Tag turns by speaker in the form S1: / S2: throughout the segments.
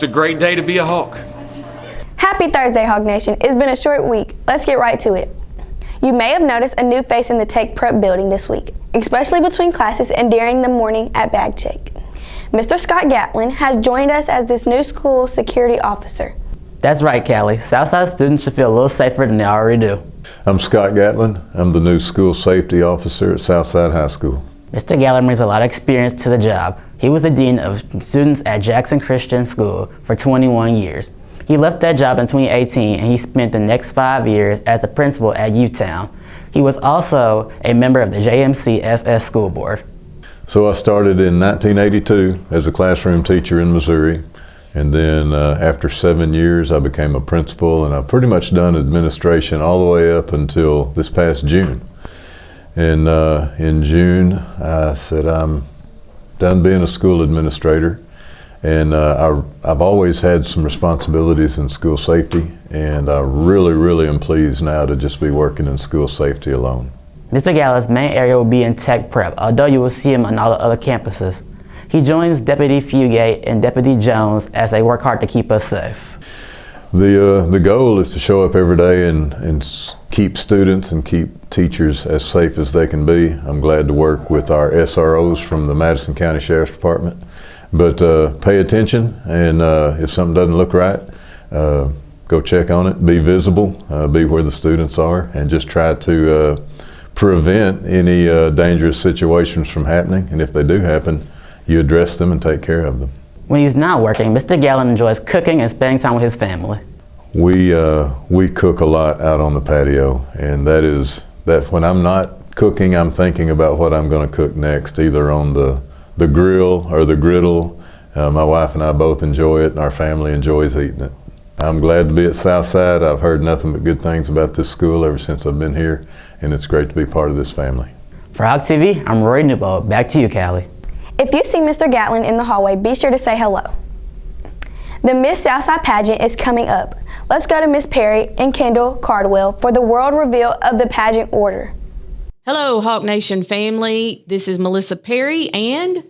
S1: a great day to be a Hawk.
S2: Happy Thursday, Hawk Nation. It's been a short week. Let's get right to it. You may have noticed a new face in the Tech Prep building this week, especially between classes and during the morning at bag check. Mr. Scott Gatlin has joined us as this new school security officer.
S3: That's right, Kylee. Southside students should feel a little safer than they already do.
S4: I'm Scott Gatlin. I'm the new school safety officer at Southside High School.
S3: Mr. Gatlin brings a lot of experience to the job. He was the dean of students at Jackson Christian School for 21 years. He left that job in 2018 and he spent the next 5 years as the principal at UTown. He was also a member of the JMCSS school board.
S4: So I started in 1982 as a classroom teacher in Missouri. And then after 7 years, I became a principal, and I've pretty much done administration all the way up until this past June. And in June, I said I'm done being a school administrator, and I've always had some responsibilities in school safety, and I really am pleased now to just be working in school safety alone.
S3: Mr. Gatlin's main area will be in Tech Prep, although you will see him on all the other campuses. He joins Deputy Fugate and Deputy Jones as they work hard to keep us safe.
S4: The goal is to show up every day and keep students and keep teachers as safe as they can be. I'm glad to work with our SROs from the Madison County Sheriff's Department. But pay attention, and if something doesn't look right, go check on it, be visible, be where the students are, and just try to prevent any dangerous situations from happening. And if they do happen, you address them and take care of them.
S3: When he's not working, Mr. Gatlin enjoys cooking and spending time with his family.
S4: We cook a lot out on the patio, and that when I'm not cooking, I'm thinking about what I'm going to cook next, either on the grill or the griddle. My wife and I both enjoy it, and our family enjoys eating it. I'm glad to be at Southside. I've heard nothing but good things about this school ever since I've been here, and it's great to be part of this family.
S3: For Hawk TV, I'm Roy Newbold. Back to you, Kylee.
S2: If you see Mr. Gatlin in the hallway, be sure to say hello. The Miss Southside pageant is coming up. Let's go to Miss Perry and Kendall Cardwell for the world reveal of the pageant order.
S5: Hello, Hawk Nation family. This is Melissa Perry and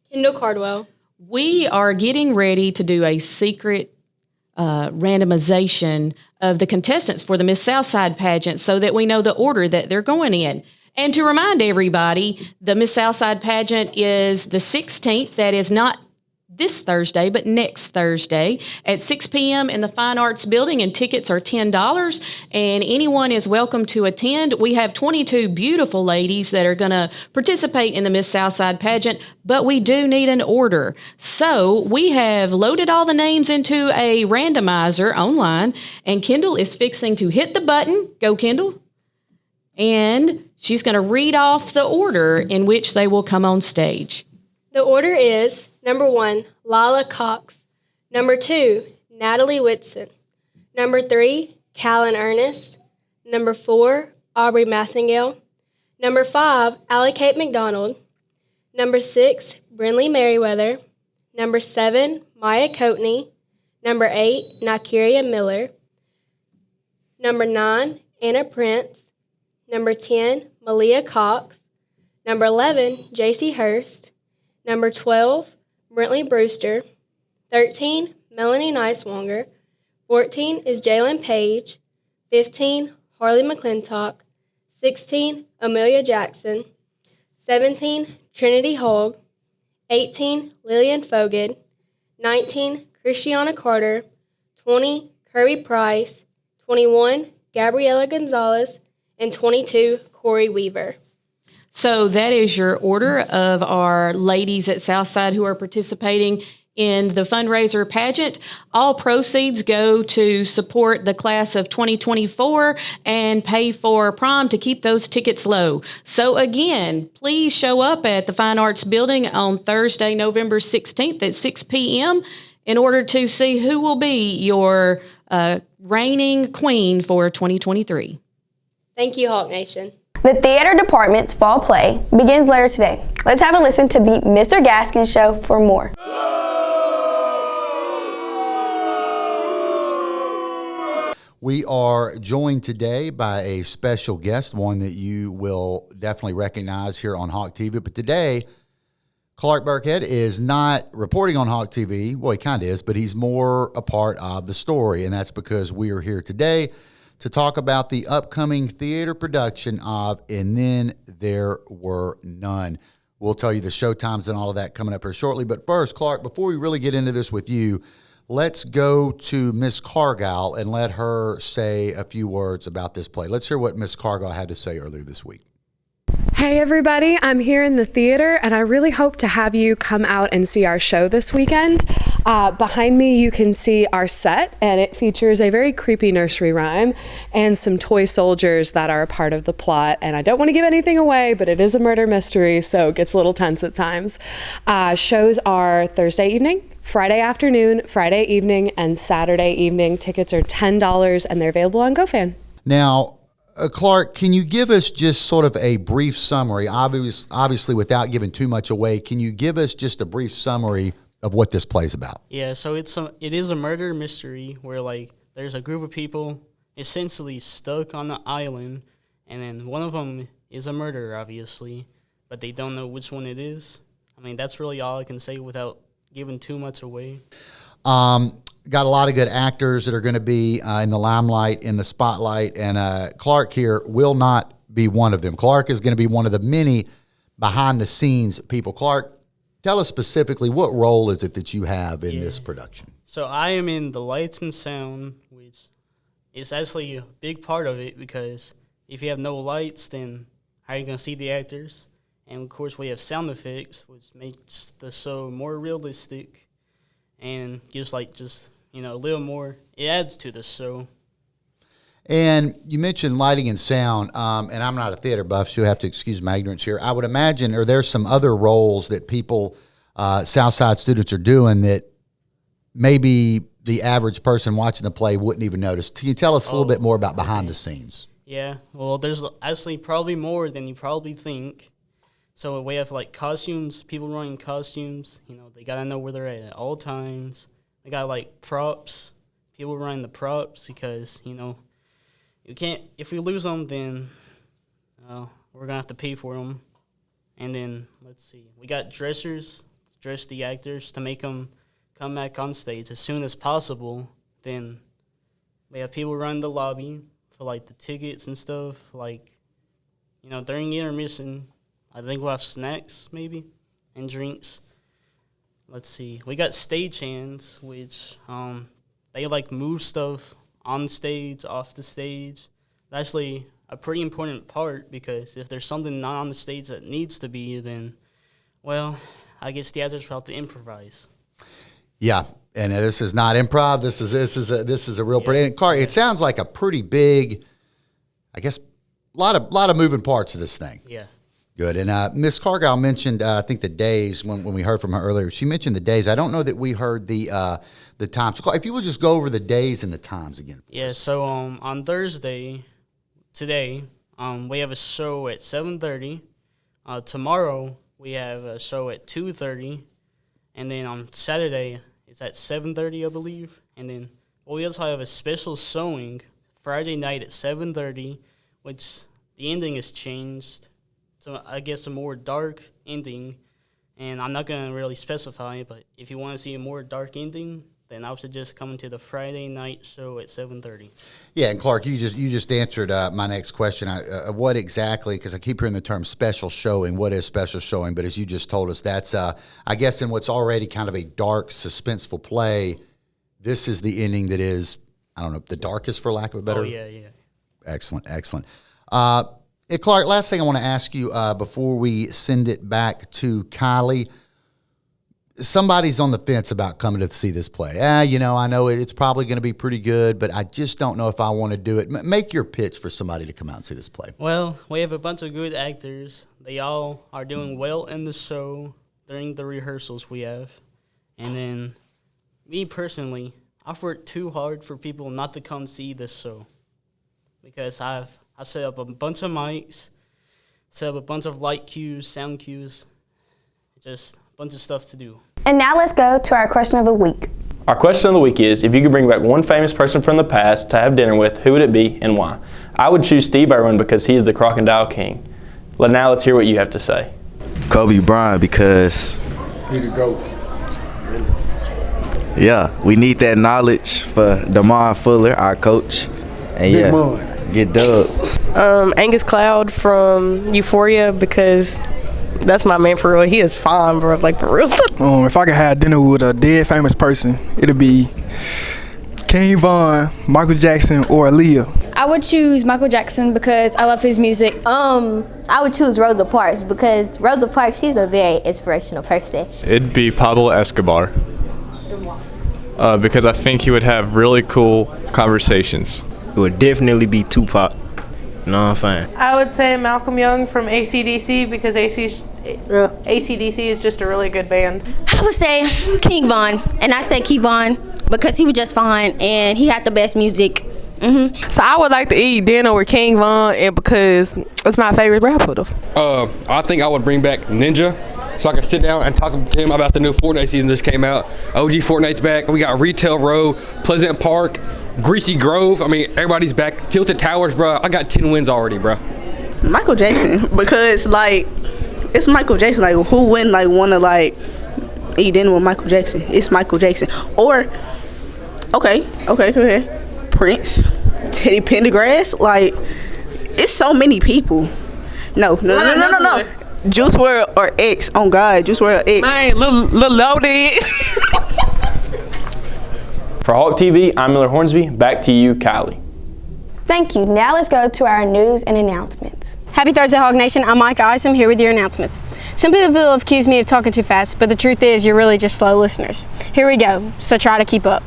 S6: Kendall Cardwell.
S5: We are getting ready to do a secret randomization of the contestants for the Miss Southside pageant so that we know the order that they're going in. And to remind everybody, the Miss Southside pageant is the 16th. That is not this Thursday, but next Thursday at 6 p.m. in the Fine Arts Building, and tickets are $10, and anyone is welcome to attend. We have 22 beautiful ladies that are going to participate in the Miss Southside pageant, but we do need an order. So we have loaded all the names into a randomizer online, and Kendall is fixing to hit the button. Go, Kendall. And she's going to read off the order in which they will come on stage.
S6: The order is number 1, Lala Cox. Number 2, Natalie Whitson. Number 3, Callan Ernest. Number 4, Aubrey Massingale. Number 5, Allie Kate McDonald. Number 6, Brinley Merriweather. Number 7, Maya Coatney. Number 8, Nakiria Miller. Number 9, Anna Prince. Number 10, Malia Cox. Number 11, JC Hurst. Number 12, Brentley Brewster. 13, Melanie Neiswanger. 14 is Jalen Page. 15, Harley McClintock. 16, Amelia Jackson. 17, Trinity Hogg. 18, Lillian Foged. 19, Christiana Carter. 20, Kirby Price. 21, Gabriela Gonzalez. And 22, Corey Weaver.
S5: So that is your order of our ladies at Southside who are participating in the fundraiser pageant. All proceeds go to support the class of 2024 and pay for prom to keep those tickets low. So again, please show up at the Fine Arts Building on Thursday, November 16th at 6 p.m. in order to see who will be your reigning queen for 2023.
S6: Thank you, Hawk Nation.
S2: The theater department's fall play begins later today. Let's have a listen to the Mr. Gasin Show for more.
S7: We are joined today by a special guest, one that you will definitely recognize here on Hawk TV. But today, Clark Burkhead is not reporting on Hawk TV. Well, he kind of is, but he's more a part of the story, and that's because we are here today to talk about the upcoming theater production of And Then There Were None. We'll tell you the show times and all of that coming up here shortly. But first, Clark, before we really get into this with you, let's go to Miss Cargile and let her say a few words about this play. Let's hear what Miss Cargile had to say earlier this week.
S1: Hey everybody, I'm here in the theater and I really hope to have you come out and see our show this weekend. Behind me you can see our set, and it features a very creepy nursery rhyme and some toy soldiers that are a part of the plot. And I don't want to give anything away, but it is a murder mystery, so it gets a little tense at times. Shows are Thursday evening, Friday afternoon, Friday evening, and Saturday evening. Tickets are $10 and they're available on GoFan.
S7: Now, Clark, can you give us just sort of a brief summary, obviously without giving too much away, can you give us just a brief summary of what this play's about?
S8: Yeah, so it is a murder mystery where, like, there's a group of people essentially stuck on an island, and then one of them is a murderer, obviously, but they don't know which one it is. I mean, that's really all I can say without giving too much away. Got a lot of good actors that are going to be in the limelight, in the spotlight, and Clark here will not be one of them. Clark is going to be one of the many behind-the-scenes people. Clark, tell us specifically, what role is it that you have in this production? So I am in the lights and sound, which is actually a big part of it, because if you have no lights, then how are you going to see the actors? And, of course, we have sound effects, which makes the show more realistic and gives, like, just, you know, a little more. It adds to the show.
S7: And you mentioned lighting and sound, and I'm not a theater buff, so you'll have to excuse my ignorance here. I would imagine, or there's some other roles that people, Southside students, are doing that maybe the average person watching the play wouldn't even notice. Can you tell us a little bit more about behind the scenes?
S8: Yeah, well, there's actually probably more than you probably think. So we have, like, costumes, people running costumes. You know, they got to know where they're at all times. They got, like, props, people running the props, because, you know, you can't, if we lose them, then we're going to have to pay for them. And then, let's see, we got dressers, dress the actors to make them come back on stage as soon as possible. Then we have people running the lobby for, like, the tickets and stuff. Like, you know, during intermission, I think we'll have snacks, maybe, and drinks. Let's see. We got stagehands, which they, like, move stuff on stage, off the stage. That's actually a pretty important part, because if there's something not on the stage that needs to be, then, well, I guess the actors will have to improvise. Yeah, and this is not improv. This is a real. Yeah.
S7: Clark, it sounds like a pretty big, I guess, lot of moving parts of this thing.
S8: Yeah.
S7: Good. And Ms. Cargile mentioned, I think, the days when we heard from her earlier. She mentioned the days. I don't know that we heard the times. So if you would just go over the days and the times again.
S8: Yeah, so on Thursday, today, we have a show at 7:30. Tomorrow, we have a show at 2:30. And then on Saturday, it's at 7:30, I believe. And then we also have a special showing Friday night at 7:30, which the ending has changed. So I guess a more dark ending, and I'm not going to really specify it, but if you want to see a more dark ending, then I would suggest coming to the Friday night show at 7:30.
S7: Yeah, and Clark, you just answered my next question. What exactly, because I keep hearing the term special showing, what is special showing? But as you just told us, that's, I guess, in what's already kind of a dark, suspenseful play, this is the ending that is, I don't know, the darkest, for lack of a better.
S8: Oh, yeah.
S7: Excellent. Hey, Clark, last thing I want to ask you before we send it back to Kylee. Somebody's on the fence about coming to see this play. You know, I know it's probably going to be pretty good, but I just don't know if I want to do it. Make your pitch for somebody to come out and see this play.
S8: Well, we have a bunch of good actors. They all are doing well in the show during the rehearsals we have. And then, me personally, I've worked too hard for people not to come see this show, because I've set up a bunch of mics, set up a bunch of light cues, sound cues, just a bunch of stuff to do.
S2: And now let's go to our question of the week.
S9: Our question of the week is, if you could bring back one famous person from the past to have dinner with, who would it be and why? I would choose Steve Irwin because he is the Crocodile King. Now let's hear what you have to say.
S10: Kobe Bryant, because He the GOAT.
S11: Yeah, we need that knowledge for Damon Fuller, our coach. And get dubs.
S12: Angus Cloud from Euphoria, because that's my man for real. He is fine, bro. Like, for real.
S10: If I could have dinner with a dead famous person, it'd be King Von, Michael Jackson, or Aaliyah.
S13: I would choose Michael Jackson because I love his music.
S14: I would choose Rosa Parks because Rosa Parks, she's a very inspirational person.
S15: It'd be Pablo Escobar. Because I think he would have really cool conversations.
S11: It would definitely be Tupac. You know what I'm saying?
S16: I would say Malcolm Young from AC/DC because AC/DC is just a really good band.
S17: I would say King Von, and I say King Von because he was just fine and he had the best music.
S12: So I would like to eat dinner with King Von, and because it's my favorite rapper.
S18: I think I would bring back Ninja, so I can sit down and talk to him about the new Fortnite season that just came out. OG Fortnite's back. We got Retail Row, Pleasant Park, Greasy Grove. I mean, everybody's back. Tilted Towers, bro. I got 10 wins already, bro.
S12: Michael Jackson, because like it's Michael Jackson. Like, who wouldn't like want to like eat dinner with Michael Jackson? It's Michael Jackson. Or okay. Prince, Teddy Pendergrass. Like, it's so many people. No. Juice WRLD or X. On God, Juice WRLD X. Man, little loaded.
S9: For Hawk TV, I'm Miller Hornsby. Back to you, Kylee.
S2: Thank you. Now let's go to our news and announcements.
S6: Happy Thursday, Hog Nation. I'm Mike Isom here with your announcements. Some people have accused me of talking too fast, but the truth is you're really just slow listeners. Here we go, so try to keep up.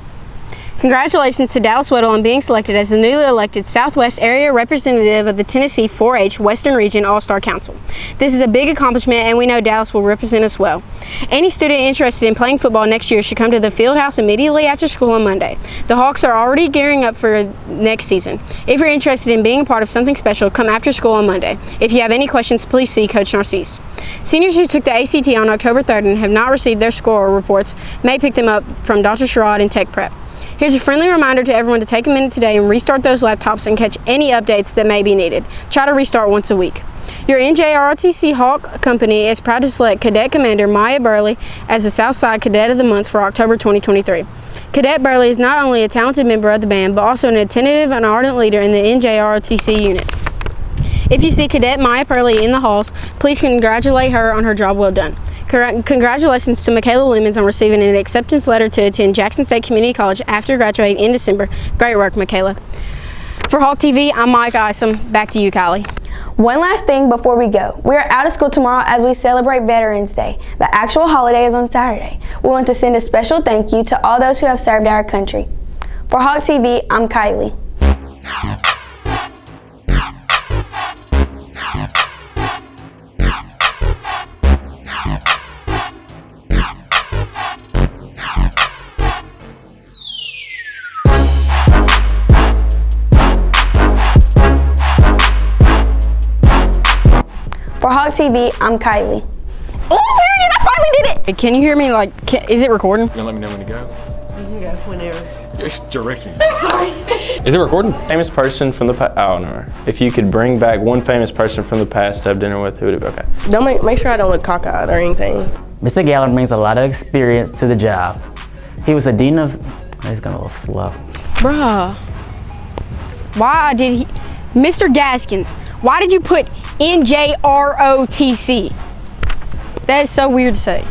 S6: Congratulations to Dallas Weddle on being selected as the newly elected Southwest Area Representative of the Tennessee 4-H Western Region All-Star Council. This is a big accomplishment, and we know Dallas will represent us well. Any student interested in playing football next year should come to the field house immediately after school on Monday. The Hawks are already gearing up for next season. If you're interested in being a part of something special, come after school on Monday. If you have any questions, please see Coach Narcisse. Seniors who took the ACT on October 3rd and have not received their score reports may pick them up from Dr. Sherrod and Tech Prep. Here's a friendly reminder to everyone to take a minute today and restart those laptops and catch any updates that may be needed. Try to restart once a week. Your NJROTC Hawk Company is proud to select Cadet Commander Maya Burley as the Southside Cadet of the Month for October 2023. Cadet Burley is not only a talented member of the band, but also an attentive and ardent leader in the NJROTC unit. If you see Cadet Maya Burley in the halls, please congratulate her on her job well done. Congratulations to Michaela Lemons on receiving an acceptance letter to attend Jackson State Community College after graduating in December. Great work, Michaela. For Hawk TV, I'm Mike Isom. Back to you, Kylee.
S2: One last thing before we go. We are out of school tomorrow as we celebrate Veterans Day. The actual holiday is on Saturday. We want to send a special thank you to all those who have served our country. For Hawk TV, I'm Kylee. For Hawk TV, I'm Kylee. Oh, period, I finally did it!
S6: Can you hear me? Is it recording?
S15: You gonna let me know when to go?
S12: You can go whenever.
S15: Yes, directly.
S12: Sorry.
S15: Is it recording?
S9: Famous person from the past. Oh, no. If you could bring back one famous person from the past to have dinner with, who would it be? Okay.
S12: Don't make sure I don't look cockeyed or anything.
S3: Mr. Gatlin brings a lot of experience to the job. He was a dean of. He's going a little slow.
S6: Bruh. Why did he. Mr. Gaskins, why did you put NJROTC? That is so weird to say.